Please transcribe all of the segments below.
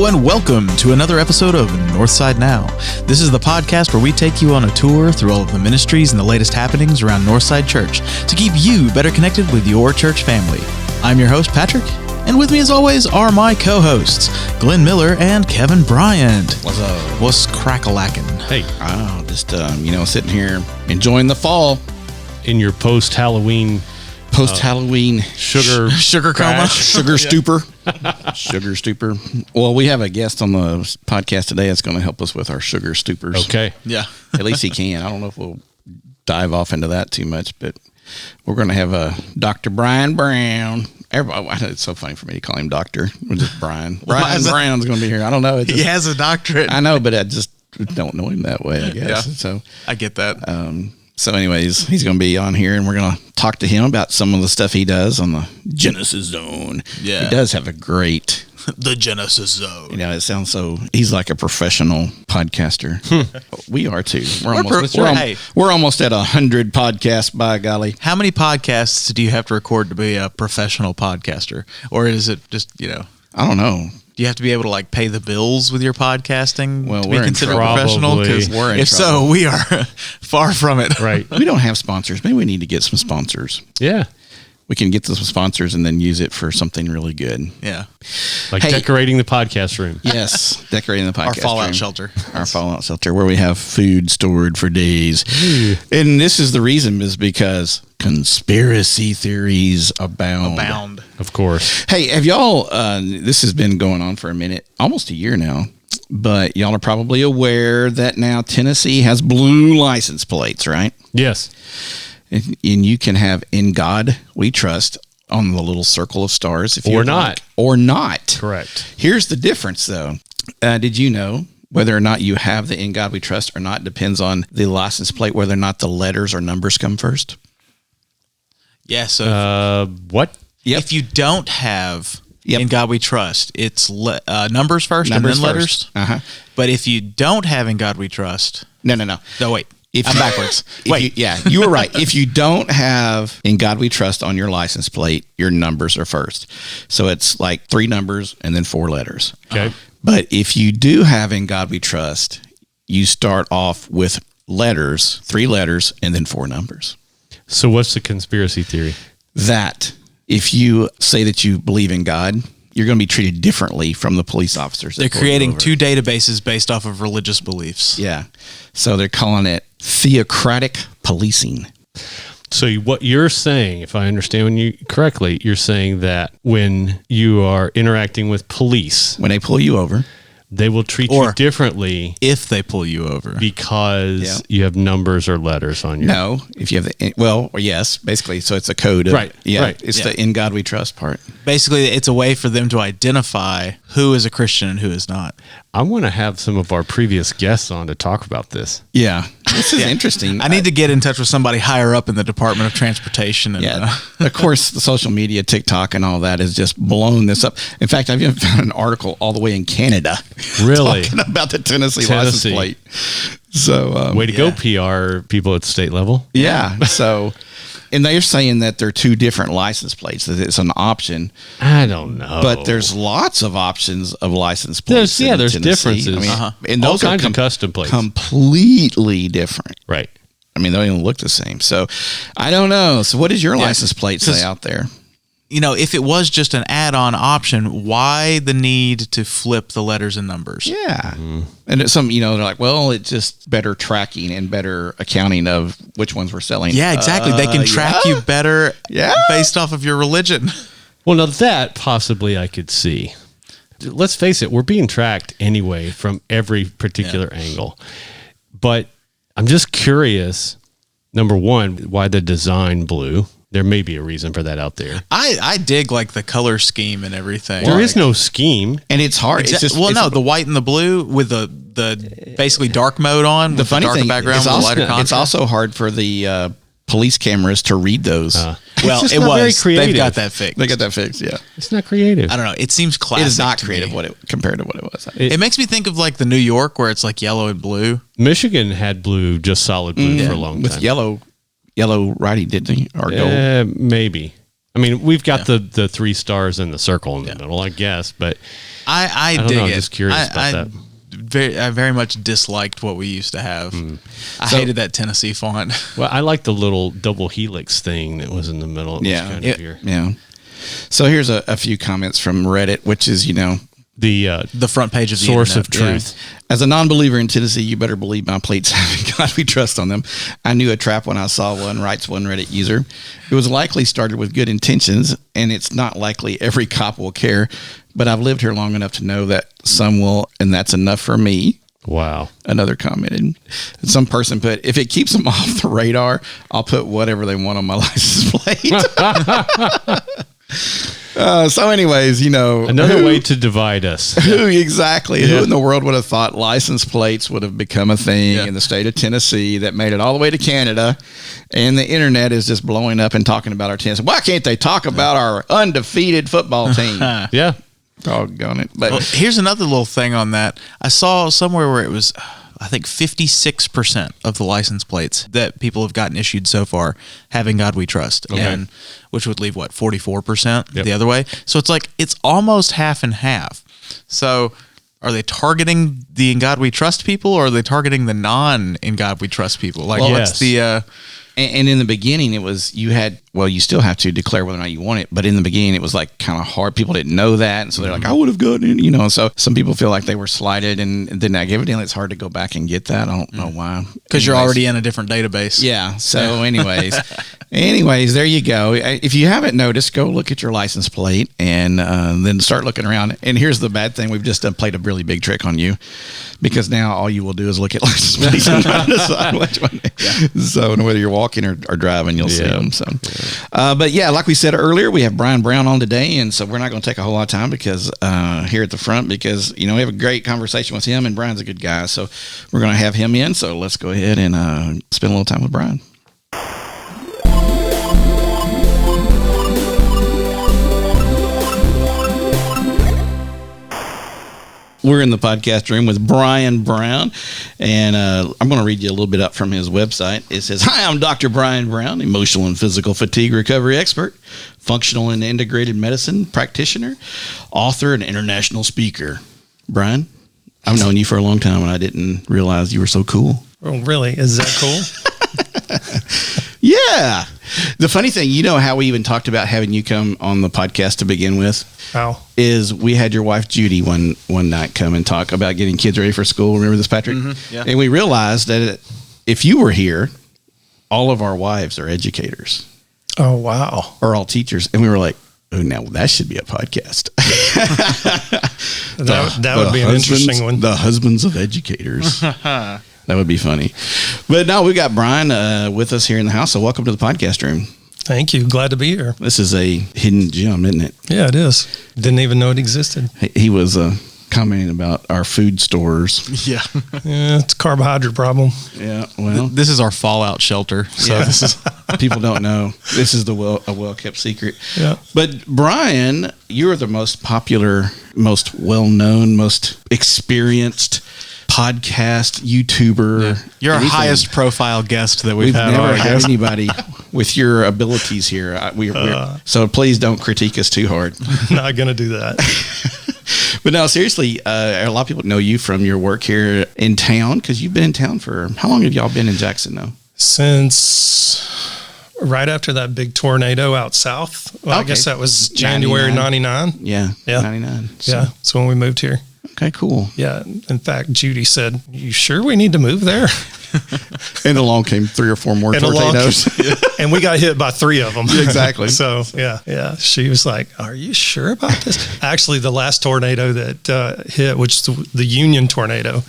Hello and welcome to another episode of Northside Now. This is the podcast where we take you on a tour through all of the ministries and the latest happenings around Northside Church to keep you better connected with your church family. I'm your host, Patrick, and with me as always are my co-hosts, Glenn Miller and Kevin Bryant. What's up? What's crack-a-lackin'? Hey, just sitting here enjoying the fall. In your post-Halloween sugar coma, sugar stupor. Sugar stupor. Well, we have a guest on the podcast today that's going to help us with our sugar stupors. Okay. Yeah. At least he can. I don't know if we'll dive off into that too much, but we're going to have Dr. Brian Brown. Everybody, it's so funny for me to call him doctor. We're just Brian. Brian Brown's going to be here. I don't know. He has a doctorate. I know, but I just don't know him that way, I guess. Yeah, so I get that. So anyways, he's going to be on here, and we're going to talk to him about some of the stuff he does on the Genesis Zone. Yeah. He does have a great... The Genesis Zone. You know, it sounds so... He's like a professional podcaster. We are, too. We're almost at 100 podcasts, by golly. How many podcasts do you have to record to be a professional podcaster? Or is it just, I don't know. Do you have to be able to pay the bills with your podcasting to be we're considered in trouble. professional? Because if so, we are far from it. Right. We don't have sponsors. Maybe we need to get some sponsors. Yeah. We can get some sponsors and then use it for something really good. Yeah. Like decorating the podcast room. Yes. Decorating the podcast Our fallout room. shelter. Our fallout shelter where we have food stored for days. And this is the reason is because conspiracy theories abound. Of course. Hey, have y'all, this has been going on for a minute, almost a year now, but y'all are probably aware that now Tennessee has blue license plates, right? Yes. And you can have "In God We Trust" on the little circle of stars. If Or not. Or not. Correct. Here's the difference, though. Did you know whether or not you have the "In God We Trust" or not depends on the license plate, whether or not the letters or numbers come first? Yeah, so what? Yep. if you don't have "In God We Trust," it's numbers first and Numbers then letters. first. Uh-huh. But if you don't have "In God We Trust," No. no, wait. I'm backwards. Wait. You were right. If you don't have "In God We Trust" on your license plate, your numbers are first. So it's like 3 numbers and then 4 letters. Okay. But if you do have "In God We Trust," you start off with letters, 3 letters, and then 4 numbers. So what's the conspiracy theory? That if you say that you believe in God, you're going to be treated differently from the police officers. They're creating 2 databases based off of religious beliefs. Yeah. So they're calling it theocratic policing. So what you're saying, if I understand you correctly, you're saying that when you are interacting with police, When they pull you over, they will treat you differently If they pull you over. because you have numbers or letters on your... no, if you have yes, basically. So it's a code. Right, Yeah. right. It's the "In God We Trust" part. Basically, it's a way for them to identify who is a Christian and who is not. I want to have some of our previous guests on to talk about this. Yeah. This is interesting. I need to get in touch with somebody higher up in the Department of Transportation. And, Of course, the social media, TikTok, and all that has just blown this up. In fact, I've even found an article all the way in Canada, Really? talking about the Tennessee license plate. So, Way to go, PR people at the state level. yeah. So, and they're saying that they're 2 different license plates. That it's an option, I don't know. but there's lots of options of license plates. There's Tennessee. differences. And All those are kinds of custom plates. completely different. Right. I mean, they don't even look the same. So, I don't know. So, what does your license plate say out there? if it was just an add-on option, why the need to flip the letters and numbers? Yeah. And it's some, they're like, well, it's just better tracking and better accounting of which ones we're selling. Yeah, exactly. They can track you better based off of your religion. Well, now that possibly I could see. Let's face it, we're being tracked anyway from every particular angle. But I'm just curious, number one, why the design blue? There may be a reason for that out there. I dig the color scheme and everything. There is no scheme. And it's hard. It's just, the white and the blue with the basically dark mode on. The funny thing, background with the lighter contrast. it's also hard for the police cameras to read those. Well, it very was. creative. They've got that fixed. They got that fixed, yeah. It's not creative. I don't know. It seems classic. It is not to creative me. compared to what it was. It makes me think of the New York where it's yellow and blue. Michigan had blue, just solid blue for a long time. With yellow writing, didn't he? Or gold? Maybe. I mean, we've got the 3 stars in the circle in the middle, I guess, but I don't dig know, it. I'm just curious about that. I very much disliked what we used to have. I hated that Tennessee font. Well, I like the little double helix thing that was in the middle. It was kind of weird. Yeah. So here's a few comments from Reddit, which is, The front page of the source internet. of truth. As a non-believer in Tennessee, you better believe my plates have God we trust on them. I knew a trap when I saw one, writes one Reddit user. It was likely started with good intentions, and it's not likely every cop will care, but I've lived here long enough to know that some will, and that's enough for me. Wow. Another commented. Some person put, if it keeps them off the radar, I'll put whatever they want on my license plate. So anyways, Another way to divide us. Who in the world would have thought license plates would have become a thing in the state of Tennessee that made it all the way to Canada, and the internet is just blowing up and talking about our Tennessee. Why can't they talk about our undefeated football team? Yeah. Doggone it. But here's another little thing on that. I saw somewhere where it was, I think 56% of the license plates that people have gotten issued so far have "In God We Trust," and which would leave 44% the other way. So it's almost half and half. So are they targeting the "In God We Trust" people, or are they targeting the non-"In God We Trust" people? What's the And in the beginning, it was you still have to declare whether or not you want it. But in the beginning, it was kind of hard. People didn't know that. And so they're like, I would have gotten it, And so some people feel like they were slighted and did not give it in. It's hard to go back and get that. I don't know why. Because you're already in a different database. Yeah. So anyways, there you go. If you haven't noticed, go look at your license plate and then start looking around. And here's the bad thing. We've just played a really big trick on you, because now all you will do is look at license plates and try to decide which one. So whether you're walking or driving, you'll see them. So, but yeah, like we said earlier, we have Brian Brown on today, and so we're not going to take a whole lot of time because here at the front, because we have a great conversation with him, and Brian's a good guy, so we're going to have him in. So let's go ahead and spend a little time with Brian. We're in the podcast room with Brian Brown, and I'm going to read you a little bit up from his website. It says, "Hi, I'm Dr. Brian Brown, emotional and physical fatigue recovery expert, functional and integrated medicine practitioner, author, and international speaker." Brian, I've known you for a long time, and I didn't realize you were so cool. Oh, really? Is that cool? Yeah. The funny thing, how we even talked about having you come on the podcast to begin with? How? Is we had your wife Judy one night come and talk about getting kids ready for school. Remember this, Patrick? Mm-hmm. Yeah. And we realized that if you were here, all of our wives are educators. Oh, wow. Or all teachers. And we were like, oh, now that should be a podcast. That would be an interesting one. The husbands of educators. That would be funny. But no, we've got Brian with us here in the house. So welcome to the podcast room. Thank you. Glad to be here. This is a hidden gem, isn't it? Yeah, it is. Didn't even know it existed. He was commenting about our food stores. Yeah. Yeah, it's a carbohydrate problem. Yeah, well. This is our fallout shelter. So this is people don't know. This is a well-kept secret. Yeah. But Brian, you're the most popular, most well-known, most experiencst podcast YouTuber. Yeah. You're our highest profile guest that we've had. Never had anybody with your abilities here. So please don't critique us too hard. Not going to do that. But no, seriously, a lot of people know you from your work here in town, because you've been in town for, how long have y'all been in Jackson now? Since right after that big tornado out south. Well, I guess that was January 99. Yeah. 99. So. Yeah. So when we moved here. Okay, cool. Yeah. In fact, Judy said, "You sure we need to move there?" And along came 3 or 4 more tornadoes. And we got hit by 3 of them. Exactly. So, yeah. She was like, "Are you sure about this?" Actually, the last tornado that hit, which is the Union tornado,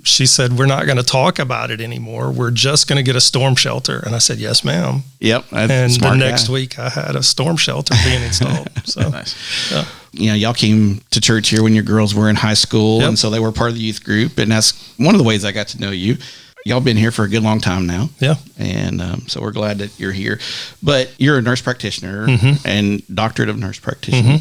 she said, "We're not going to talk about it anymore. We're just going to get a storm shelter." And I said, "Yes, ma'am." Yep. And the next week, I had a storm shelter being installed. So, nice. Yeah. Y'all came to church here when your girls were in high school, and so they were part of the youth group. And that's one of the ways I got to know you. Y'all been here for a good long time now. Yeah. And so we're glad that you're here. But you're a nurse practitioner and doctorate of nurse practitioner.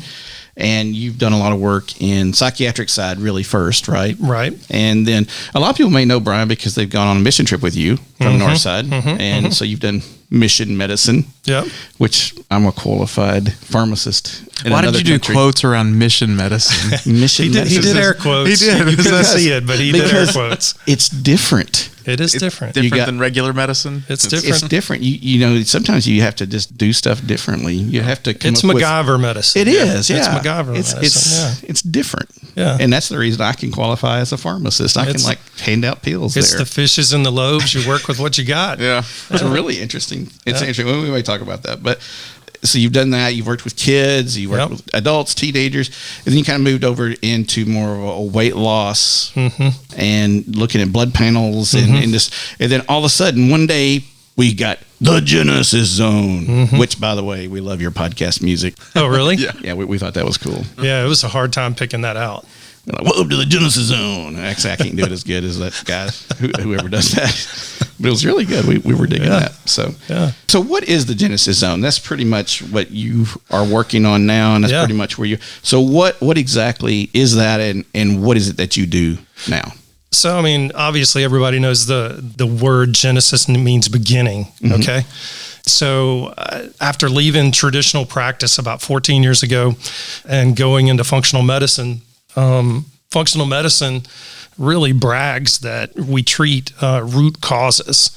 And you've done a lot of work in psychiatric side really first, right? Right. And then a lot of people may know Brian because they've gone on a mission trip with you from Northside. And so you've done mission medicine. Yep. Which I'm a qualified pharmacist. Why did you do quotes around mission medicine? Mission medicine. He did air quotes. He did. You couldn't see it, but he did air quotes. It's different. It is different. Different than regular medicine? It's different. It's different. You know, sometimes you have to just do stuff differently. You have to come It's up MacGyver medicine. It is, yeah. It's MacGyver medicine. It's different. Yeah. And that's the reason I can qualify as a pharmacist. I can hand out pills It's there. the fishes and the loaves. You work with what you got. Yeah. It's really interesting. It's interesting. We might talk about that. But so you've done that. You've worked with kids. You worked with adults, teenagers. And then you kind of moved over into more of a weight loss and looking at blood panels and then all of a sudden one day we got the Genesis Zone, which, by the way, we love your podcast music. Oh, really? Yeah, we thought that was cool. Yeah, it was a hard time picking that out. We're like, welcome to the Genesis Zone. Actually, I can't do it as good as that guy, whoever does that. But it was really good. We were digging that. So what is the Genesis Zone? That's pretty much what you are working on now, and that's pretty much where you. So what exactly is that, and what is it that you do now? So, I mean, obviously everybody knows the word Genesis means beginning, okay? So after leaving traditional practice about 14 years ago and going into functional medicine really brags that we treat root causes.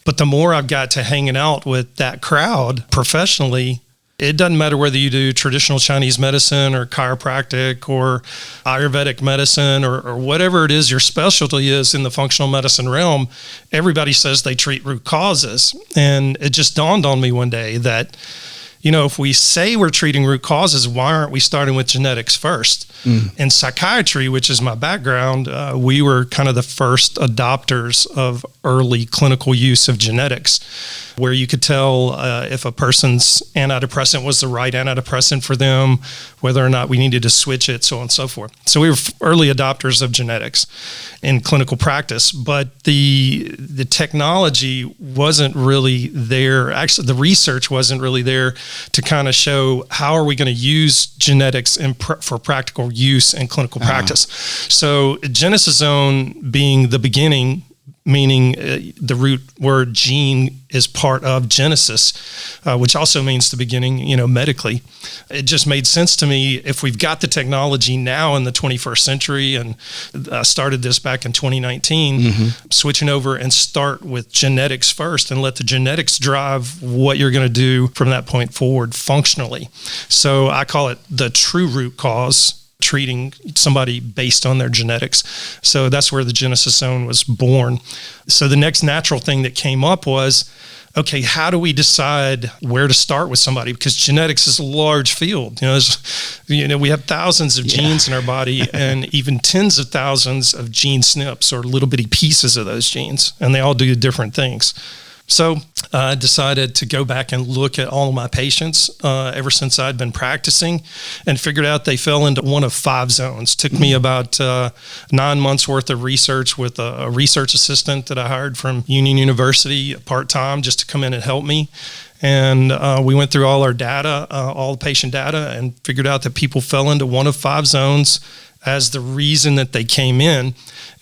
But the more I've got to hanging out with that crowd professionally, it doesn't matter whether you do traditional Chinese medicine or chiropractic or Ayurvedic medicine or whatever it is your specialty is in the functional medicine realm, everybody says they treat root causes. And it just dawned on me one day that, you know, if we say we're treating root causes, why aren't we starting with genetics first? In psychiatry, which is my background, we were kind of the first adopters of early clinical use of genetics, where you could tell if a person's antidepressant was the right antidepressant for them, whether or not we needed to switch it, so on and so forth. So we were early adopters of genetics in clinical practice, but the technology wasn't really there. Actually, the research wasn't really there to kind of show how are we going to use genetics for practical use in clinical practice. So Genesis Zone being the beginning, meaning the root word gene is part of Genesis, which also means the beginning, you know, medically. It just made sense to me if we've got the technology now in the 21st century, and I started this back in 2019, switching over and start with genetics first and let the genetics drive what you're going to do from that point forward functionally. So I call it the true root cause, treating somebody based on their genetics. So that's where the Genesis Zone was born. So the next natural thing that came up was, okay, how do we decide where to start with somebody? Because genetics is a large field. We have thousands of genes in our body and even tens of thousands of gene SNPs or little bitty pieces of those genes, and they all do different things. So I decided to go back and look at all of my patients ever since I'd been practicing and figured out they fell into one of 5 zones. Took me about 9 months worth of research with a research assistant that I hired from Union University part-time just to come in and help me. And we went through all our data, all the patient data, and figured out that people fell into one of 5 zones as the reason that they came in.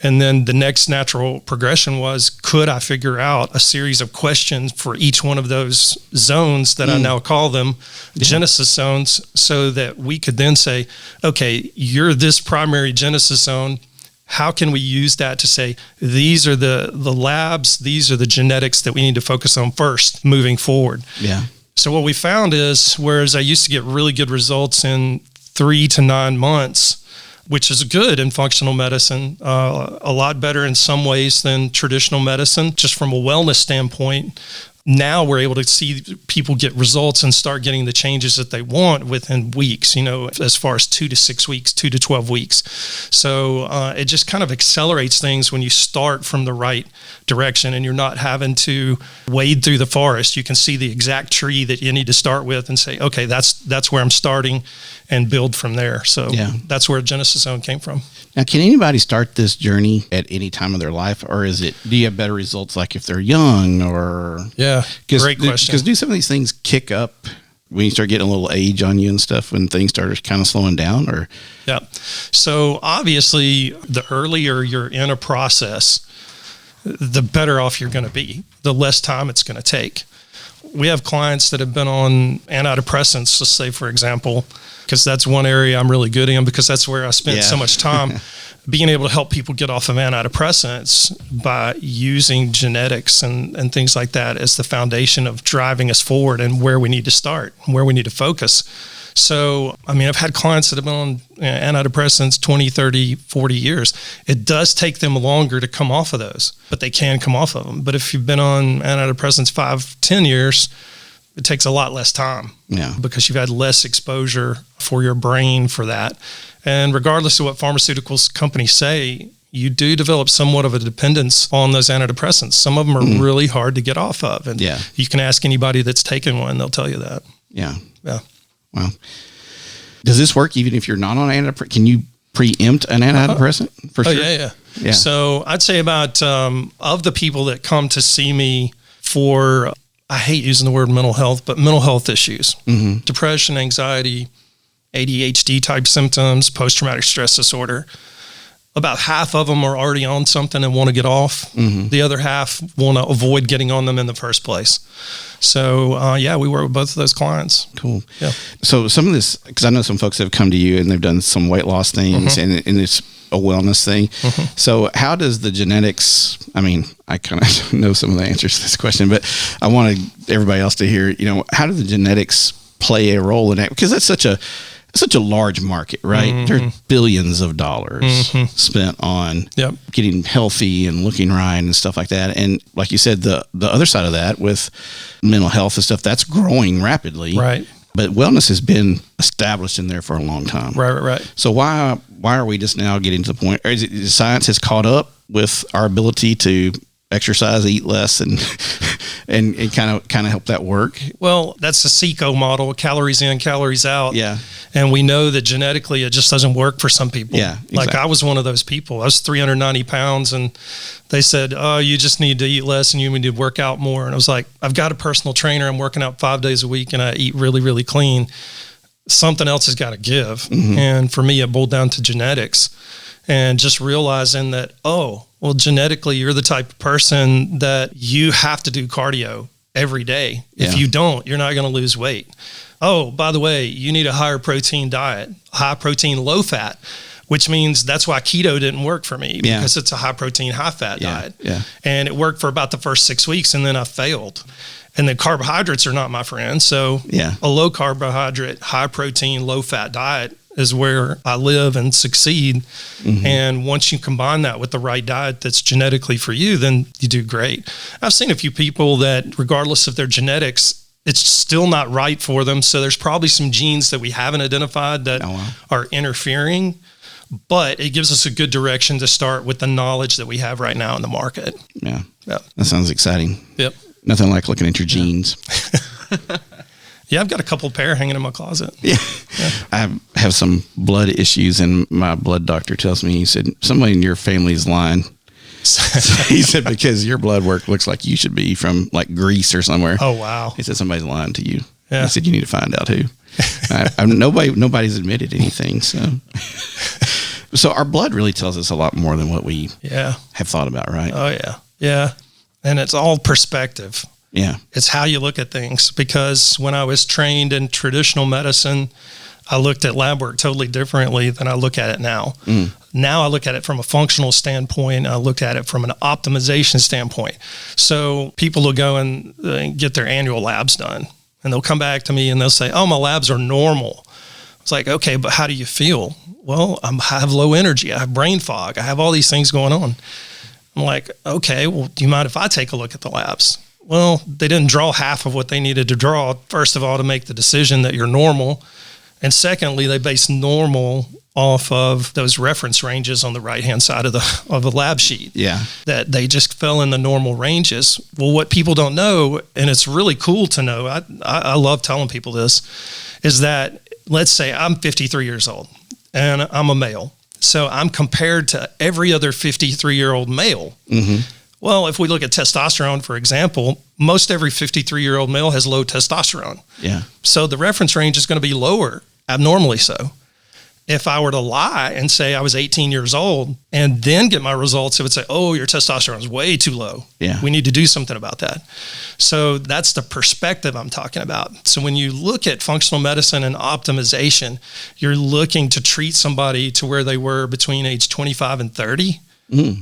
And then the next natural progression was, could I figure out a series of questions for each one of those zones that I now call them Genesis zones, so that we could then say, okay, you're this primary Genesis zone. How can we use that to say, these are the labs, these are the genetics that we need to focus on first moving forward? Yeah. So what we found is, whereas I used to get really good results in 3 to 9 months, which is good in functional medicine, a lot better in some ways than traditional medicine, just from a wellness standpoint. Now we're able to see people get results and start getting the changes that they want within weeks, as far as 2 to 6 weeks, 2 to 12 weeks. So it just kind of accelerates things when you start from the right direction and you're not having to wade through the forest. You can see the exact tree that you need to start with and say, okay, that's where I'm starting, and build from there. So that's where Genesis Zone came from. Now, can anybody start this journey at any time of their life, or do you have better results like if they're young, or? Yeah, great question. Because do some of these things kick up when you start getting a little age on you and stuff, when things start kind of slowing down, or? Yeah. So obviously, the earlier you're in a process, the better off you're going to be, the less time it's going to take. We have clients that have been on antidepressants, let's say, for example, because that's one area I'm really good in, because that's where I spent so much time being able to help people get off of antidepressants by using genetics and things like that as the foundation of driving us forward and where we need to start, where we need to focus. So, I mean, I've had clients that have been on antidepressants 20, 30, 40 years. It does take them longer to come off of those, but they can come off of them. But if you've been on antidepressants 5, 10 years, it takes a lot less time because you've had less exposure for your brain for that. And regardless of what pharmaceuticals companies say, you do develop somewhat of a dependence on those antidepressants. Some of them are really hard to get off of. And you can ask anybody that's taken one, they'll tell you that. Yeah. Wow. Does this work even if you're not on antidepressant? Can you preempt an antidepressant for sure? Yeah. So I'd say about of the people that come to see me for, I hate using the word mental health, but mental health issues, depression, anxiety, ADHD type symptoms, post-traumatic stress disorder. About half of them are already on something and want to get off. The other half want to avoid getting on them in the first place. So, we work with both of those clients. Cool. Yeah. So some of this, because I know some folks have come to you and they've done some weight loss things and it's a wellness thing. So how does the genetics, I mean, I kind of know some of the answers to this question, but I wanted everybody else to hear, how do the genetics play a role in that? Because that's such a large market, right? There are billions of dollars spent on getting healthy and looking right and stuff like that. And like you said, the other side of that with mental health and stuff, that's growing rapidly. Right. But wellness has been established in there for a long time. Right. So why are we just now getting to the point, or is it science has caught up with our ability to exercise, eat less, and kind of help that work? Well, that's the SECO model, calories in, calories out. Yeah. And we know that genetically it just doesn't work for some people. Yeah, exactly. Like I was one of those people. I was 390 pounds and they said, oh, you just need to eat less and you need to work out more. And I was like, I've got a personal trainer. I'm working out 5 days a week and I eat really, really clean. Something else has got to give. And for me, it boiled down to genetics and just realizing that, well, genetically, you're the type of person that you have to do cardio every day. If you don't, you're not going to lose weight. Oh, by the way, you need a higher protein diet, high protein, low fat, which means that's why keto didn't work for me because it's a high protein, high fat diet. Yeah. And it worked for about the first 6 weeks and then I failed. And the carbohydrates are not my friend. So a low carbohydrate, high protein, low fat diet is where I live and succeed. And once you combine that with the right diet that's genetically for you, then you do great. I've seen a few people that regardless of their genetics, it's still not right for them. So there's probably some genes that we haven't identified that are interfering, but it gives us a good direction to start with the knowledge that we have right now in the market. Yeah. That sounds exciting. Yep. Nothing like looking at your genes. Yeah, I've got a couple pair hanging in my closet. Yeah. I have some blood issues, and my blood doctor tells me, he said, somebody in your family's lying. He said, because your blood work looks like you should be from like Greece or somewhere. Oh, wow. He said, somebody's lying to you. Yeah. He said, you need to find out who. Nobody's admitted anything. So our blood really tells us a lot more than what we have thought about, right? Oh, yeah. Yeah. And it's all perspective. Yeah. It's how you look at things, because when I was trained in traditional medicine, I looked at lab work totally differently than I look at it now. Now I look at it from a functional standpoint. I look at it from an optimization standpoint. So people will go and get their annual labs done and they'll come back to me and they'll say, oh, my labs are normal. It's like, okay, but how do you feel? Well, I have low energy. I have brain fog. I have all these things going on. I'm like, okay, well, do you mind if I take a look at the labs? Well, they didn't draw half of what they needed to draw, first of all, to make the decision that you're normal. And secondly, they base normal off of those reference ranges on the right-hand side of the lab sheet. Yeah. That they just fell in the normal ranges. Well, what people don't know, and it's really cool to know, I love telling people this, is that let's say I'm 53 years old and I'm a male. So I'm compared to every other 53-year-old male. Well, if we look at testosterone, for example, most every 53-year-old male has low testosterone. Yeah. So the reference range is going to be lower, abnormally so. if I were to lie and say I was 18 years old and then get my results, it would say, oh, your testosterone is way too low. Yeah. We need to do something about that. So that's the perspective I'm talking about. So when you look at functional medicine and optimization, you're looking to treat somebody to where they were between age 25 and 30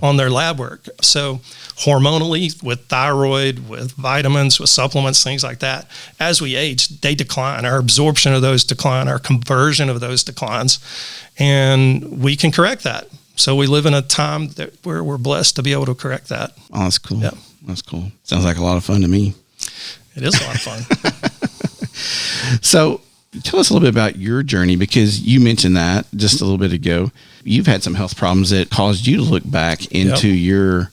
on their lab work. So hormonally, with thyroid, with vitamins, with supplements, things like that, as we age, they decline. Our absorption of those decline, our conversion of those declines, and we can correct that. So we live in a time where we're blessed to be able to correct that. Oh, that's cool. Yeah. That's cool. Sounds like a lot of fun to me. It is a lot of fun. So tell us a little bit about your journey, because you mentioned that just a little bit ago. You've had some health problems that caused you to look back into your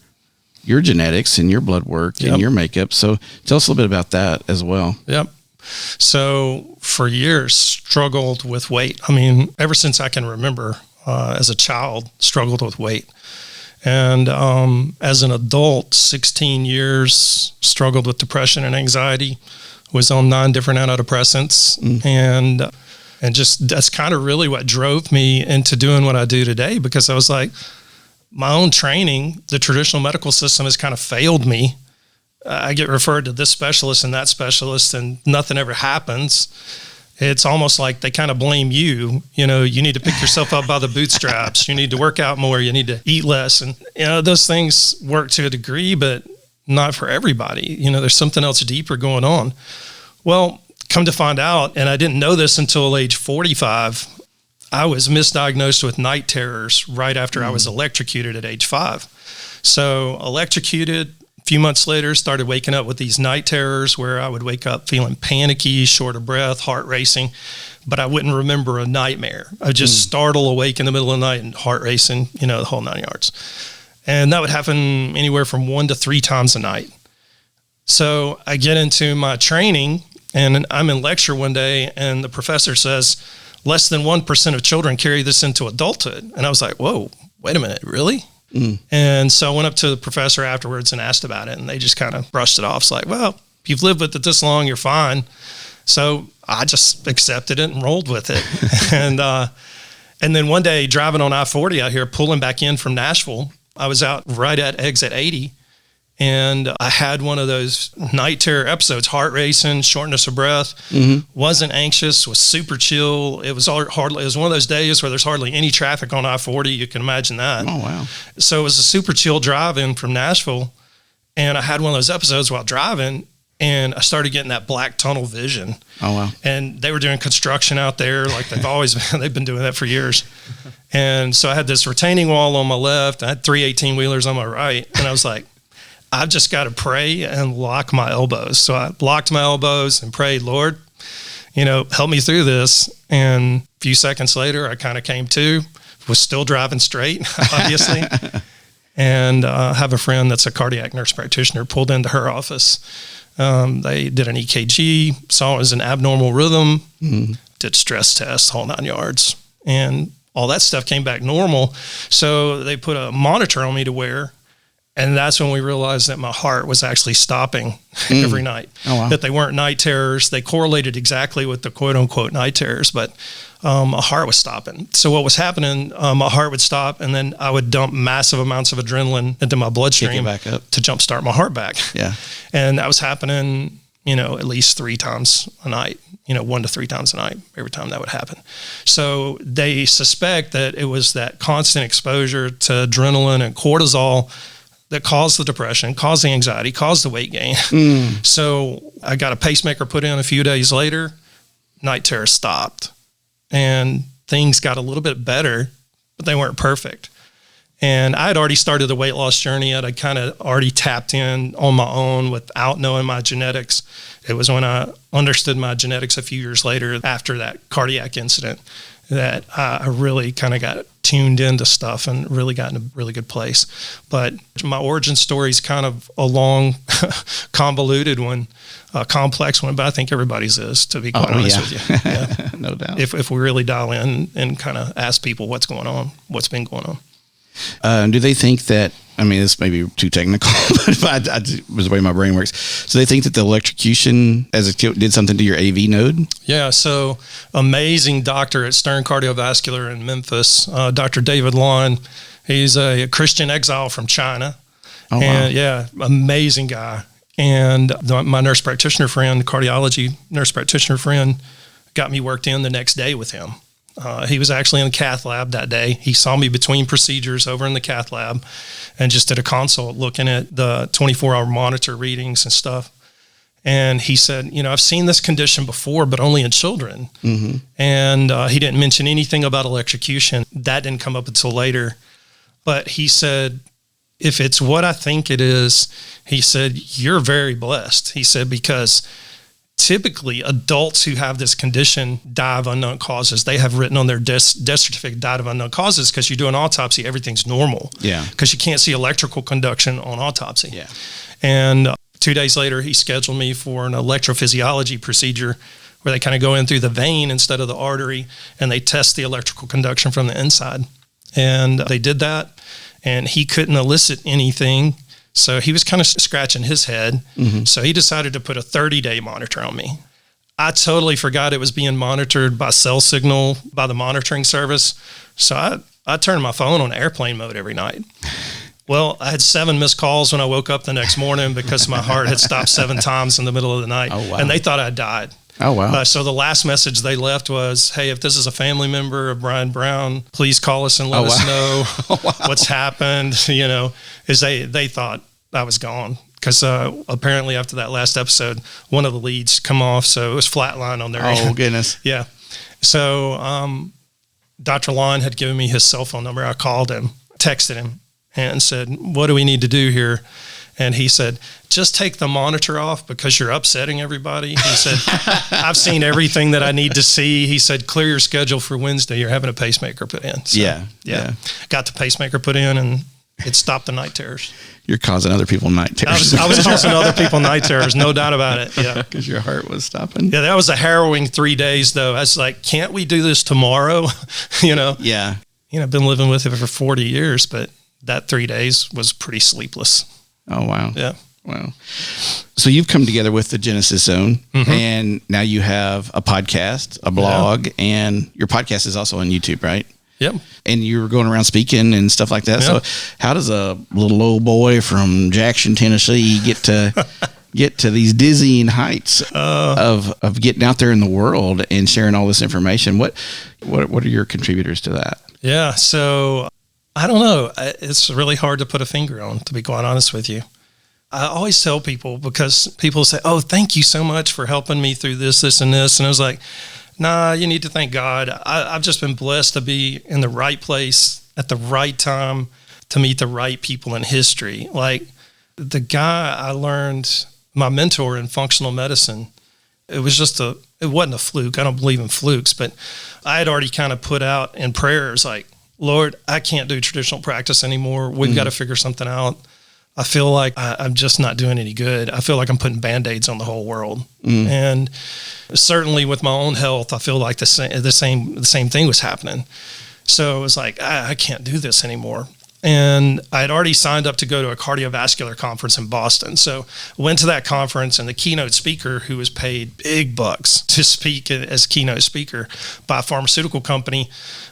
genetics and your blood work and your makeup. So tell us a little bit about that as well. Yep. So for years, struggled with weight. I mean, ever since I can remember, as a child, struggled with weight. And as an adult, 16 years, struggled with depression and anxiety, was on 9 different antidepressants. And just that's kind of really what drove me into doing what I do today, because I was like, my own training, the traditional medical system has kind of failed me. I get referred to this specialist and that specialist, and nothing ever happens. It's almost like they kind of blame you. You know, you need to pick yourself up by the bootstraps. You need to work out more. You need to eat less. And, you know, those things work to a degree, but not for everybody. You know, there's something else deeper going on. Well, come to find out, and I didn't know this until age 45, I was misdiagnosed with night terrors right after I was electrocuted at age 5. So electrocuted, a few months later, started waking up with these night terrors where I would wake up feeling panicky, short of breath, heart racing, but I wouldn't remember a nightmare. I would just startle awake in the middle of the night and heart racing, you know, the whole 9 yards. And that would happen anywhere from 1 to 3 times a night. So I get into my training, and I'm in lecture one day, and the professor says, less than 1% of children carry this into adulthood. And I was like, whoa, wait a minute, really? And so I went up to the professor afterwards and asked about it, and they just kind of brushed it off. It's like, well, if you've lived with it this long, you're fine. So I just accepted it and rolled with it. And then one day, driving on I-40 out here, pulling back in from Nashville, I was out right at exit 80, and I had one of those night terror episodes, heart racing, shortness of breath, wasn't anxious, was super chill. It was it was one of those days where there's hardly any traffic on I-40. You can imagine that. Oh, wow. So it was a super chill drive in from Nashville, and I had one of those episodes while driving, and I started getting that black tunnel vision. Oh, wow. And they were doing construction out there like they've always been. They've been doing that for years. And so I had this retaining wall on my left. I had 3 18-wheelers on my right. And I was like, I've just got to pray and lock my elbows. So I locked my elbows and prayed, Lord, you know, help me through this. And a few seconds later, I kind of came to, was still driving straight, obviously. And I have a friend that's a cardiac nurse practitioner, pulled into her office. They did an EKG, saw it was an abnormal rhythm, did stress tests, whole 9 yards. And all that stuff came back normal. So they put a monitor on me to wear. And that's when we realized that my heart was actually stopping every night. Oh, wow. That they weren't night terrors. They correlated exactly with the quote unquote night terrors, but my heart was stopping. So what was happening, my heart would stop, and then I would dump massive amounts of adrenaline into my bloodstream back up to jumpstart my heart back. Yeah. And that was happening, you know, at least 3 times a night, you know, 1 to 3 times a night, every time that would happen. So they suspect that it was that constant exposure to adrenaline and cortisol that caused the depression, caused the anxiety, caused the weight gain. So I got a pacemaker put in a few days later, night terror stopped, and things got a little bit better, but they weren't perfect. And I had already started the weight loss journey. I'd kind of already tapped in on my own without knowing my genetics. It was when I understood my genetics a few years later after that cardiac incident that I really kind of got tuned into stuff and really got in a really good place. But my origin story is kind of a long, convoluted one, a complex one, but I think everybody's is, to be quite honest with you. Yeah. No doubt. If we really dial in and kind of ask people what's going on, what's been going on. Do they think that I mean, this may be too technical, but I was the way my brain works. So they think that the electrocution as a kid did something to your AV node? Yeah, so amazing doctor at Stern Cardiovascular in Memphis, Dr. David Lawn. He's a Christian exile from China. Oh, wow. And yeah, amazing guy. And my nurse practitioner friend, cardiology nurse practitioner friend, got me worked in the next day with him. He was actually in the cath lab that day. He saw me between procedures over in the cath lab and just did a consult looking at the 24-hour monitor readings and stuff. And he said, I've seen this condition before, but only in children. Mm-hmm. And he didn't mention anything about electrocution. That didn't come up until later. But he said, if it's what I think it is, he said, you're very blessed. He said, because typically adults who have this condition die of unknown causes. They have written on their death certificate, died of unknown causes, because you do an autopsy, everything's normal. Yeah. Because you can't see electrical conduction on autopsy. Yeah. And 2 days later, he scheduled me for an electrophysiology procedure where they kind of go in through the vein instead of the artery, and they test the electrical conduction from the inside. And they did that, and he couldn't elicit anything. So he was kind of scratching his head. Mm-hmm. So he decided to put a 30-day monitor on me. I totally forgot it was being monitored by cell signal by the monitoring service. So I turned my phone on airplane mode every night. Well, I had 7 missed calls when I woke up the next morning because my heart had stopped 7 times in the middle of the night. Oh, wow. And they thought I died. Oh, wow. So the last message they left was, hey, if this is a family member of Brian Brown, please call us and let us know what's happened. Is they thought I was gone. Because apparently after that last episode, one of the leads come off, so it was flatline on their end. Oh, goodness. Yeah. So Dr. Lon had given me his cell phone number. I called him, texted him, and said, what do we need to do here? And he said, just take the monitor off because you're upsetting everybody. He said, I've seen everything that I need to see. He said, clear your schedule for Wednesday. You're having a pacemaker put in. So, yeah. Got the pacemaker put in, and it stopped the night terrors. You're causing other people night terrors. I was causing other people night terrors, no doubt about it. Yeah, because your heart was stopping. Yeah, that was a harrowing 3 days, though. I was like, can't we do this tomorrow? Yeah. I've been living with it for 40 years, but that 3 days was pretty sleepless. Oh, wow. Yeah. Wow. So you've come together with the Genesis Zone, mm-hmm. and now you have a podcast, a blog, and your podcast is also on YouTube, right? Yep. And you were going around speaking and stuff like that. Yep. So how does a little old boy from Jackson, Tennessee get to these dizzying heights of getting out there in the world and sharing all this information? What are your contributors to that? Yeah. So I don't know. It's really hard to put a finger on, to be quite honest with you. I always tell people, because people say, oh, thank you so much for helping me through this, and this. And I was like, nah, you need to thank God. I've just been blessed to be in the right place at the right time to meet the right people in history. Like the guy I learned, my mentor in functional medicine, it wasn't a fluke. I don't believe in flukes, but I had already kind of put out in prayers like, Lord, I can't do traditional practice anymore. We've got to figure something out. I feel like I'm just not doing any good. I feel like I'm putting Band-Aids on the whole world. And certainly with my own health, I feel like the same thing was happening. So it was like, I can't do this anymore. And I had already signed up to go to a cardiovascular conference in Boston. So I went to that conference, and the keynote speaker, who was paid big bucks to speak as keynote speaker by a pharmaceutical company,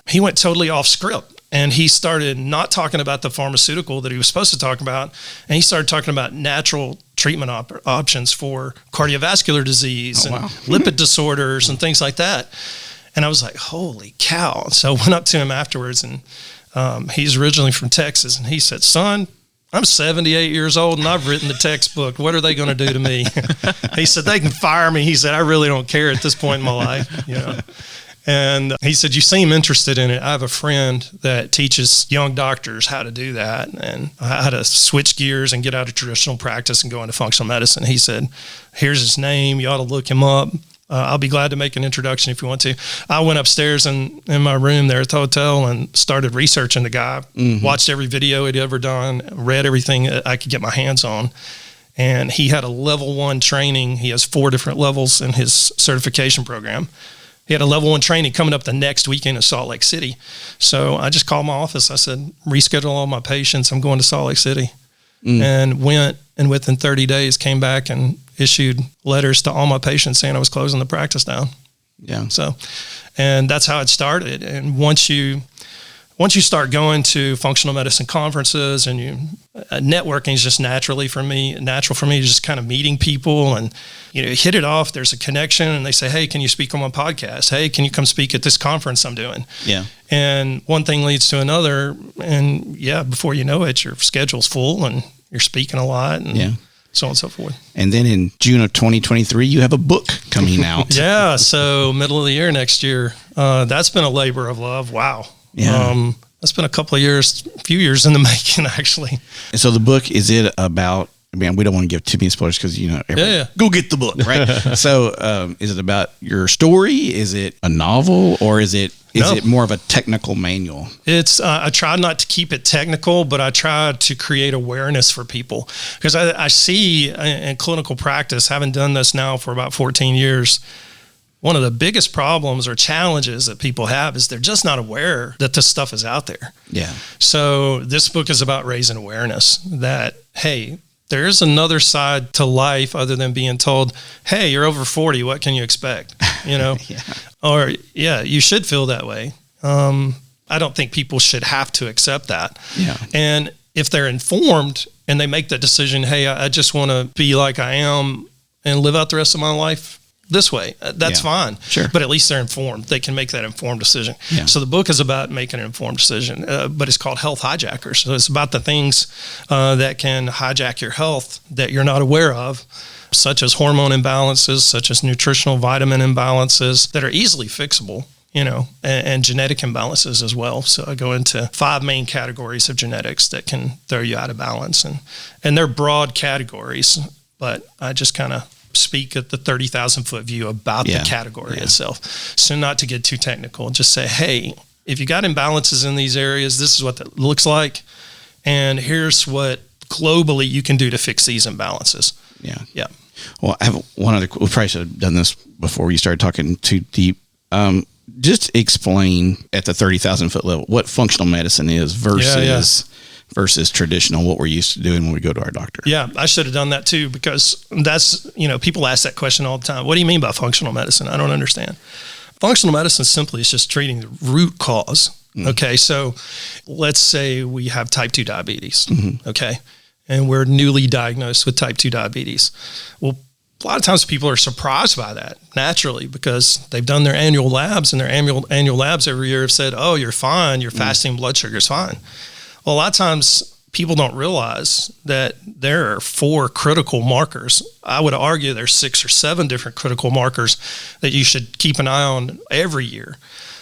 he went totally off script. And he started not talking about the pharmaceutical that he was supposed to talk about. And he started talking about natural treatment options for cardiovascular disease and lipid disorders and things like that. And I was like, holy cow. So I went up to him afterwards, and he's originally from Texas. And he said, son, I'm 78 years old and I've written the textbook. What are they going to do to me? He said, they can fire me. He said, I really don't care at this point in my life. And he said, you seem interested in it. I have a friend that teaches young doctors how to do that and how to switch gears and get out of traditional practice and go into functional medicine. He said, here's his name. You ought to look him up. I'll be glad to make an introduction if you want to. I went upstairs in my room there at the hotel and started researching the guy, watched every video he'd ever done, read everything I could get my hands on. And he had a level 1 training. He has 4 different levels in his certification program. He had a level 1 training coming up the next weekend in Salt Lake City. So I just called my office. I said, reschedule all my patients. I'm going to Salt Lake City. And went, and within 30 days came back and issued letters to all my patients saying I was closing the practice down. Yeah. So, and that's how it started. And once you start going to functional medicine conferences and networking is just natural for me, just kind of meeting people and, hit it off. There's a connection and they say, hey, can you speak on my podcast? Hey, can you come speak at this conference I'm doing? Yeah. And one thing leads to another. And before you know it, your schedule's full and you're speaking a lot and so on and so forth. And then in June of 2023, you have a book coming out. Yeah. So middle of the year next year, that's been a labor of love. Wow. Yeah. That's been a few years in the making, actually. And so the book, is it about, we don't want to give too many spoilers because, go get the book, right? So is it about your story? Is it a novel or is it more of a technical manual? It's, I try not to keep it technical, but I try to create awareness for people because I see in clinical practice, having done this now for about 14 years, one of the biggest problems or challenges that people have is they're just not aware that this stuff is out there. Yeah. So this book is about raising awareness that, hey, there's another side to life other than being told, hey, you're over 40, what can you expect? Or, you should feel that way. I don't think people should have to accept that. Yeah. And if they're informed and they make that decision, hey, I just want to be like I am and live out the rest of my life this way, that's fine. Sure. But at least they're informed. They can make that informed decision. Yeah. So the book is about making an informed decision, but it's called Health Hijackers. So it's about the things that can hijack your health that you're not aware of, such as hormone imbalances, such as nutritional vitamin imbalances that are easily fixable, and genetic imbalances as well. So I go into 5 main categories of genetics that can throw you out of balance. And they're broad categories, but I just kind of speak at the 30,000 foot view about the category itself. So not to get too technical, just say, hey, if you got imbalances in these areas, this is what that looks like. And here's what globally you can do to fix these imbalances. Yeah. Yeah. Well, I have one other, we probably should have done this before you started talking too deep. Just explain at the 30,000 foot level what functional medicine is versus traditional, what we're used to doing when we go to our doctor. Yeah, I should have done that too, because that's, people ask that question all the time. What do you mean by functional medicine? I don't understand. Functional medicine simply is just treating the root cause. Okay, so let's say we have type 2 diabetes, okay, and we're newly diagnosed with type 2 diabetes. Well, a lot of times people are surprised by that naturally because they've done their annual labs, and their annual labs every year have said, oh, you're fine, your fasting blood sugar is fine. Well, a lot of times people don't realize that there are 4 critical markers. I would argue there's 6 or 7 different critical markers that you should keep an eye on every year,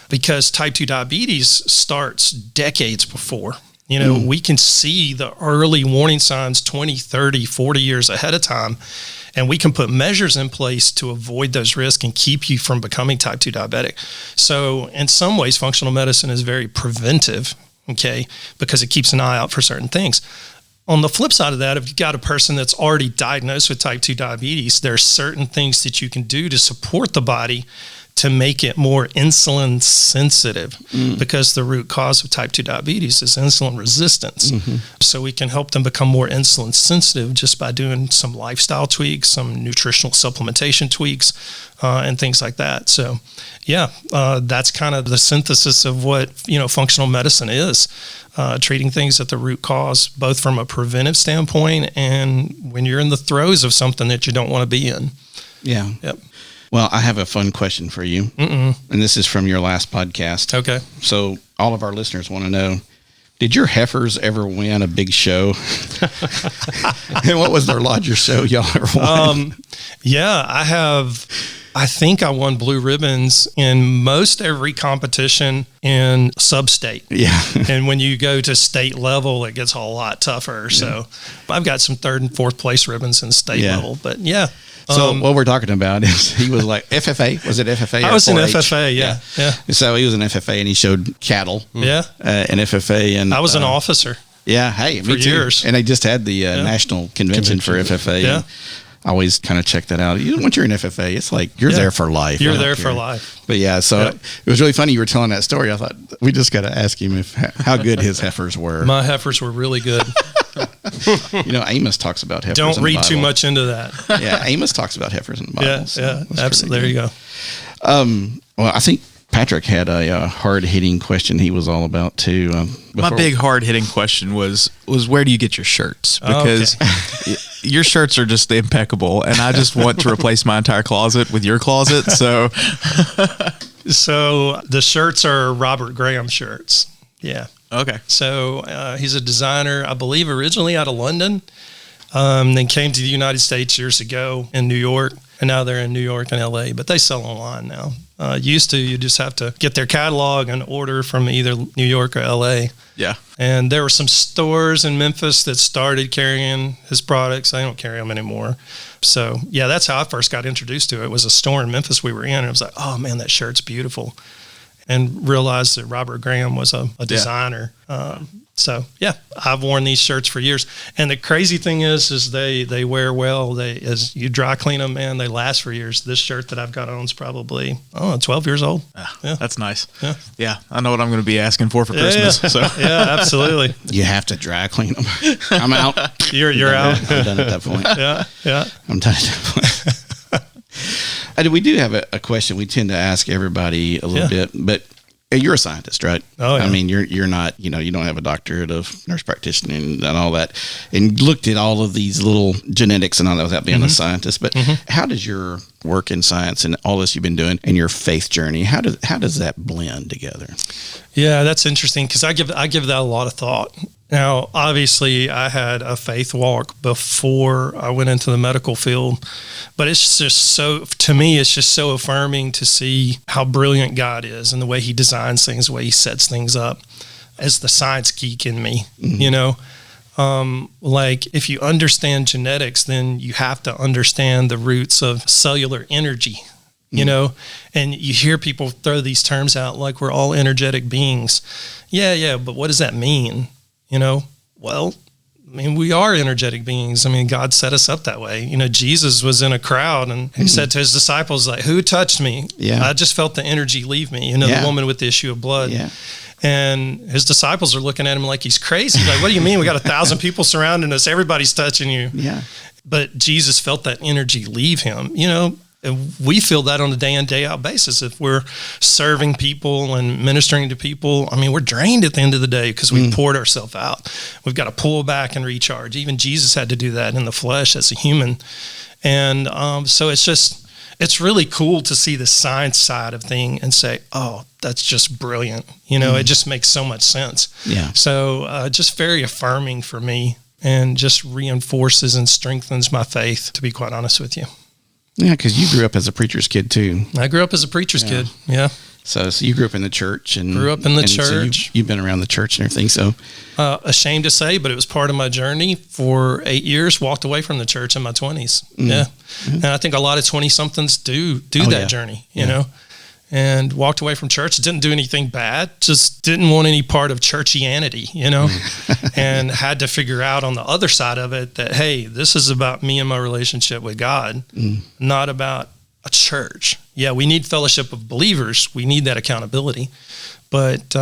because type 2 diabetes starts decades before. We can see the early warning signs 20, 30, 40 years ahead of time, and we can put measures in place to avoid those risks and keep you from becoming type 2 diabetic. So in some ways, functional medicine is very preventive. Okay, because it keeps an eye out for certain things. On the flip side of that, if you've got a person that's already diagnosed with type 2 diabetes, there are certain things that you can do to support the body to make it more insulin sensitive, because the root cause of type 2 diabetes is insulin resistance. So we can help them become more insulin sensitive just by doing some lifestyle tweaks, some nutritional supplementation tweaks, and things like that. So that's kind of the synthesis of what, functional medicine is, treating things at the root cause, both from a preventive standpoint and when you're in the throes of something that you don't want to be in. Yeah. Yep. Well, I have a fun question for you. And this is from your last podcast. Okay. So all of our listeners want to know, did your heifers ever win a big show? And what was their largest show y'all ever won? I have. I think I won blue ribbons in most every competition in sub-state. Yeah. And when you go to state level, it gets a lot tougher. Yeah. So I've got some 3rd and 4th place ribbons in state level. But So what we're talking about is he was like FFA. Was it FFA? I was in FFA, yeah. So he was in FFA and he showed cattle. Yeah. In FFA. And I was an officer. Yeah. Hey, me for too. years. And they just had the national convention for FFA. Yeah. I always kind of check that out. Once you're in FFA, it's like you're there for life. You're there for life. But yeah, so it was really funny you were telling that story. I thought we just got to ask him how good his heifers were. My heifers were really good. Amos talks about heifers. Don't read too much into that. Yeah, Amos talks about heifers in the Bible. Yeah, absolutely. There you go. Well, I think Patrick had a hard-hitting question he was all about too. My big hard-hitting question was where do you get your shirts? Because your shirts are just impeccable, and I just want to replace my entire closet with your closet. So the shirts are Robert Graham shirts. Yeah. Okay. So he's a designer, I believe, originally out of London, then came to the United States years ago in New York, and now they're in New York and LA, but they sell online now. Used to, you just have to get their catalog and order from either New York or LA. Yeah. And there were some stores in Memphis that started carrying his products. They don't carry them anymore. So, yeah, that's how I first got introduced to it. It was a store in Memphis we were in, and I was like, oh, man, that shirt's beautiful. And realized that Robert Graham was a designer. So, yeah, I've worn these shirts for years. And the crazy thing is they wear well. As you dry clean them, man, they last for years. This shirt that I've got on is probably, 12 years old. Yeah. That's nice. Yeah, I know what I'm going to be asking for Christmas. Yeah. So. Yeah, absolutely. You have to dry clean them. I'm out. You're out. I'm done at that point. Yeah. I'm done at that point. We do have a question we tend to ask everybody a little bit, but you're a scientist, right? Oh, yeah. I mean, you're not, you don't have a doctorate of nurse practitioner and all that, and looked at all of these little genetics and all that without being a scientist. But how does your work in science and all this you've been doing and your faith journey, how does that blend together? Yeah, that's interesting because I give that a lot of thought. Now, obviously, I had a faith walk before I went into the medical field, but it's just to me, it's just so affirming to see how brilliant God is and the way he designs things, the way he sets things up. As the science geek in me, like if you understand genetics, then you have to understand the roots of cellular energy. And you hear people throw these terms out like we're all energetic beings. Yeah, but what does that mean? Well, I mean, we are energetic beings. I mean, God set us up that way. Jesus was in a crowd and he said to his disciples, like, who touched me? Yeah. I just felt the energy leave me. The woman with the issue of blood. Yeah. And his disciples are looking at him like he's crazy. Like, what do you mean? We got 1,000 people surrounding us. Everybody's touching you. Yeah. But Jesus felt that energy leave him, And we feel that on a day in, day out basis. If we're serving people and ministering to people, I mean, we're drained at the end of the day because we've poured ourselves out. We've got to pull back and recharge. Even Jesus had to do that in the flesh as a human. And so it's really cool to see the science side of thing and say, oh, that's just brilliant. It just makes so much sense. Yeah. So just very affirming for me and just reinforces and strengthens my faith, to be quite honest with you. Yeah, because you grew up as a preacher's kid too. I grew up as a preacher's kid. Yeah. So you grew up in the church and grew up in the church. So you've been around the church and everything. So ashamed to say, but it was part of my journey for 8 years. Walked away from the church in my 20s. Yeah. And I think a lot of 20-somethings do that journey. You know. And walked away from church. Didn't do anything bad. Just didn't want any part of churchianity, and had to figure out on the other side of it that, hey, this is about me and my relationship with God, not about a church. Yeah, we need fellowship of believers. We need that accountability. But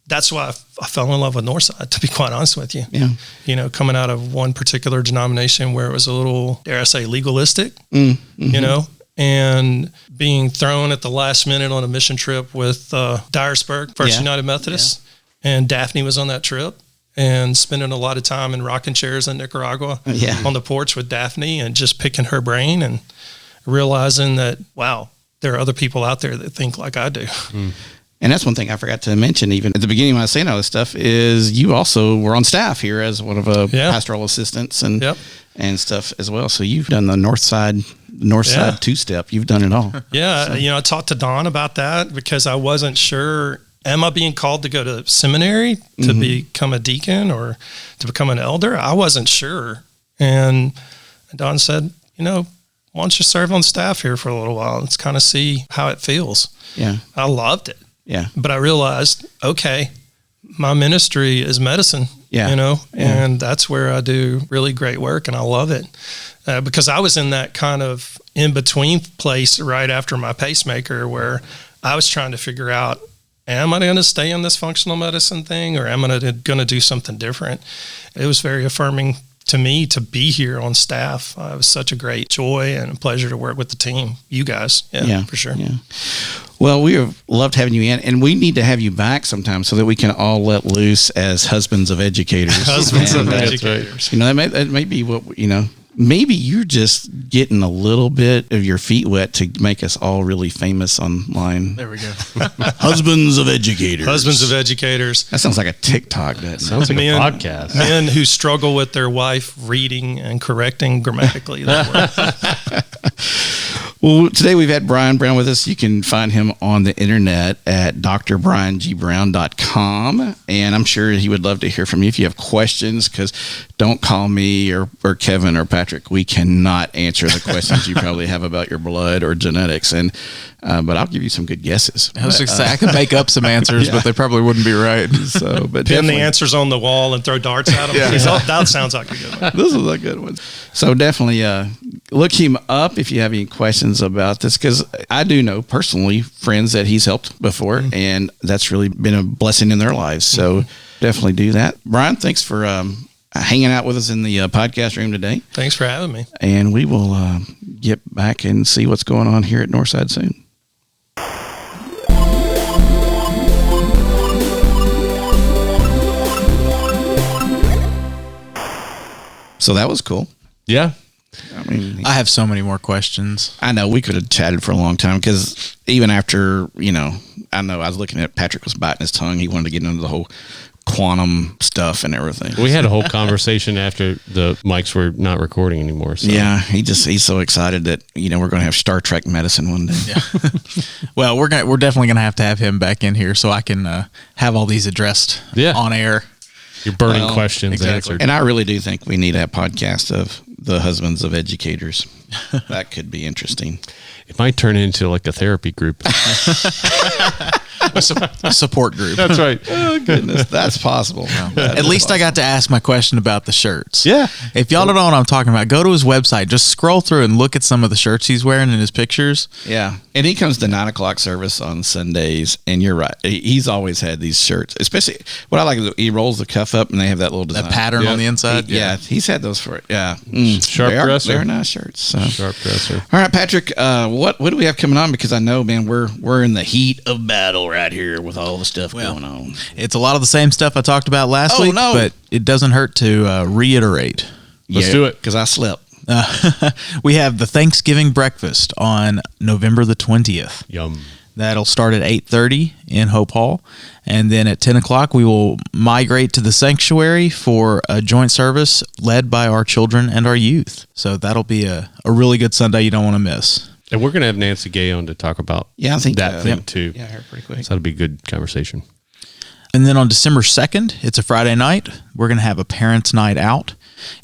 that's why I fell in love with Northside, to be quite honest with you. Yeah. Coming out of one particular denomination where it was a little, dare I say, legalistic, and being thrown at the last minute on a mission trip with Dyersburg, First United Methodist, and Daphne was on that trip, and spending a lot of time in rocking chairs in Nicaragua on the porch with Daphne and just picking her brain and realizing that, wow, there are other people out there that think like I do. And that's one thing I forgot to mention, even at the beginning when I was saying all this stuff, is you also were on staff here as one of a pastoral assistants and stuff as well. So you've done the Northside two-step. You've done it all. Yeah. So. I talked to Don about that because I wasn't sure, am I being called to go to seminary to become a deacon or to become an elder? I wasn't sure. And Don said, why don't you serve on staff here for a little while? Let's kind of see how it feels. Yeah. I loved it. Yeah. But I realized, okay, my ministry is medicine. Yeah. And that's where I do really great work, and I love it. Because I was in that kind of in-between place right after my pacemaker where I was trying to figure out, am I going to stay in this functional medicine thing, or am I going to do something different? It was very affirming to me to be here on staff. It was such a great joy and a pleasure to work with the team. You guys. Yeah, for sure. Yeah. Well, we have loved having you in, and we need to have you back sometime so that we can all let loose as husbands of educators. Husbands of educators. That may be what, maybe you're just getting a little bit of your feet wet to make us all really famous online. There we go. Husbands of educators. Husbands of educators. That sounds like a TikTok. That sounds like a podcast. Men who struggle with their wife reading and correcting grammatically. Well, today we've had Brian Brown with us. You can find him on the internet at drbriangBrown.com. And I'm sure he would love to hear from you if you have questions, because don't call me or Kevin or Patrick. We cannot answer the questions you probably have about your blood or genetics. But I'll give you some good guesses. I could make up some answers, but they probably wouldn't be right. So, but pin the answers on the wall and throw darts at them. That sounds like a good one. This is a good one. So definitely look him up if you have any questions about this, because I do know personally friends that he's helped before, and that's really been a blessing in their lives. So definitely do that. Brian, thanks for hanging out with us in the podcast room today. Thanks for having me. And we will get back and see what's going on here at Northside soon. So that was cool. Yeah. I have so many more questions. I know we could have chatted for a long time, because even after, I know I was looking at Patrick was biting his tongue. He wanted to get into the whole quantum stuff and everything. We had a whole conversation after the mics were not recording anymore. So. Yeah, he's so excited that we're going to have Star Trek medicine one day. Yeah. Well, we're definitely going to have him back in here so I can have all these addressed on air. Your burning questions answered. And I really do think we need a podcast of the husbands of educators. That could be interesting. It might turn into like a therapy group. A support group. That's right. Oh, goodness. That's possible. At least I got to ask my question about the shirts. Yeah. If y'all don't know what I'm talking about, go to his website. Just scroll through and look at some of the shirts he's wearing in his pictures. Yeah. And he comes to 9:00 service on Sundays. And you're right. He's always had these shirts. Especially what I like is he rolls the cuff up and they have that little design. That pattern on the inside. He's had those for it. Yeah. Sharp dresser. They're nice shirts. So. Sharp dresser. All right, Patrick, what do we have coming on? Because I know, man, we're in the heat of battle right here with all the stuff going on. It's a lot of the same stuff I talked about last week, but it doesn't hurt to reiterate. Let's do it. Because I slept. We have the Thanksgiving breakfast on November the 20th. Yum. That'll start at 8:30 in Hope Hall. And then at 10 o'clock, we will migrate to the sanctuary for a joint service led by our children and our youth. So that'll be a really good Sunday you don't want to miss. And we're going to have Nancy Gay on to talk about I think that thing too. Yeah, I heard pretty quick. So that'll be a good conversation. And then on December 2nd, it's a Friday night, we're going to have a parents' night out.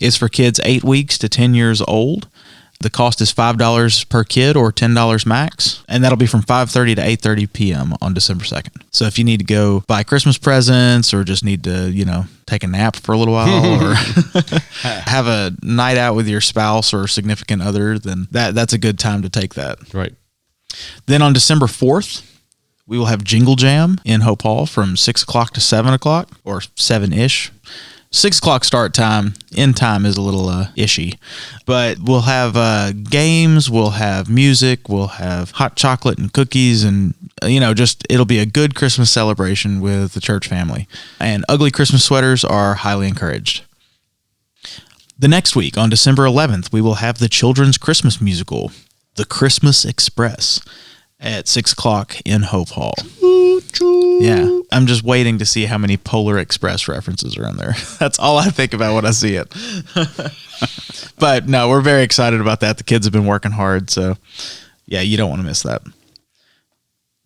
It's for kids 8 weeks to 10 years old. The cost is $5 per kid or $10 max, and that'll be from 5:30 to 8:30 p.m. on December 2nd. So if you need to go buy Christmas presents or just need to, take a nap for a little while or have a night out with your spouse or significant other, then that's a good time to take that. Right. Then on December 4th, we will have Jingle Jam in Hope Hall from 6 o'clock to 7 o'clock or 7-ish. 6 o'clock start time. End time is a little ishy. But we'll have games, we'll have music, we'll have hot chocolate and cookies, and, it'll be a good Christmas celebration with the church family. And ugly Christmas sweaters are highly encouraged. The next week, on December 11th, we will have the children's Christmas musical, The Christmas Express, at 6 o'clock in Hope Hall. Yeah, I'm just waiting to see how many Polar Express references are in there. That's all I think about when I see it. But no, we're very excited about that. The kids have been working hard, so yeah, you don't want to miss that.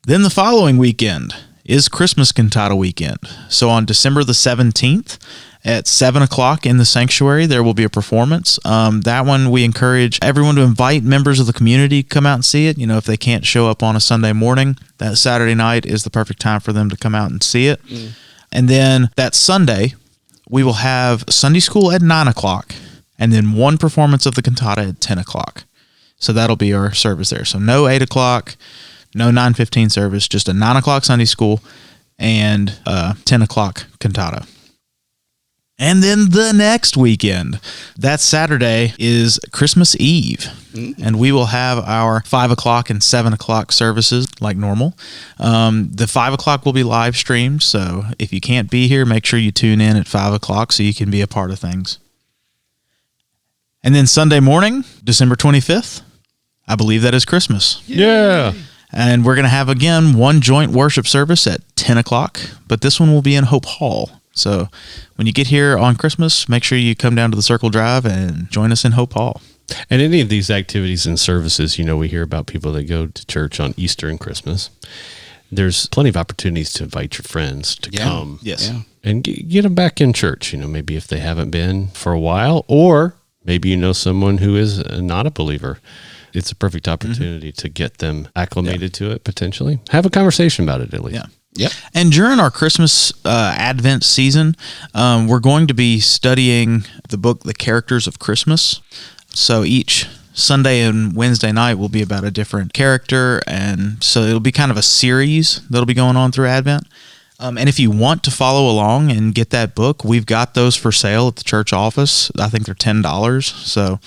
Then the following weekend is Christmas Cantata weekend. So on December the 17th at 7 o'clock in the sanctuary, there will be a performance. That one, we encourage everyone to invite members of the community to come out and see it. If they can't show up on a Sunday morning, that Saturday night is the perfect time for them to come out and see it. And then that Sunday, we will have Sunday school at 9 o'clock, and then one performance of the cantata at 10 o'clock. So that'll be our service there. So no 8 o'clock, no 9:15 service, just a 9 o'clock Sunday school and 10 o'clock cantata. And then the next weekend, that Saturday, is Christmas Eve. And we will have our 5 o'clock and 7 o'clock services like normal. The 5 o'clock will be live streamed. So if you can't be here, make sure you tune in at 5 o'clock so you can be a part of things. And then Sunday morning, December 25th, I believe that is Christmas. Yeah. And we're going to have, again, one joint worship service at 10 o'clock, but this one will be in Hope Hall. So when you get here on Christmas, make sure you come down to the Circle Drive and join us in Hope Hall. And any of these activities and services, we hear about people that go to church on Easter and Christmas. There's plenty of opportunities to invite your friends to come. Yes. Yeah. And get them back in church, maybe if they haven't been for a while, or maybe someone who is not a believer. It's a perfect opportunity to get them acclimated to it, potentially. Have a conversation about it, at least. Yeah. Yep. And during our Christmas Advent season, we're going to be studying the book, The Characters of Christmas. So each Sunday and Wednesday night will be about a different character. And so it'll be kind of a series that'll be going on through Advent. And if you want to follow along and get that book, we've got those for sale at the church office. I think they're $10. So,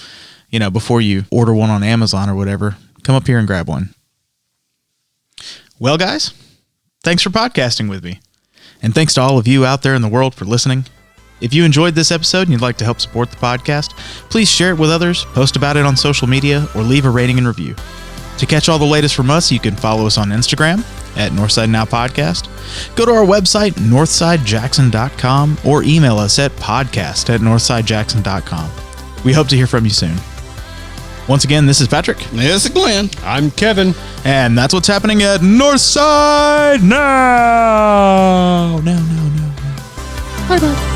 before you order one on Amazon or whatever, come up here and grab one. Well, guys, thanks for podcasting with me. And thanks to all of you out there in the world for listening. If you enjoyed this episode and you'd like to help support the podcast, please share it with others, post about it on social media, or leave a rating and review. To catch all the latest from us, you can follow us on Instagram at Northside Now Podcast. Go to our website, northsidejackson.com, or email us at podcast@northsidejackson.com. We hope to hear from you soon. Once again, this is Patrick. This is Glenn. I'm Kevin. And that's what's happening at Northside Now. No. Bye-bye.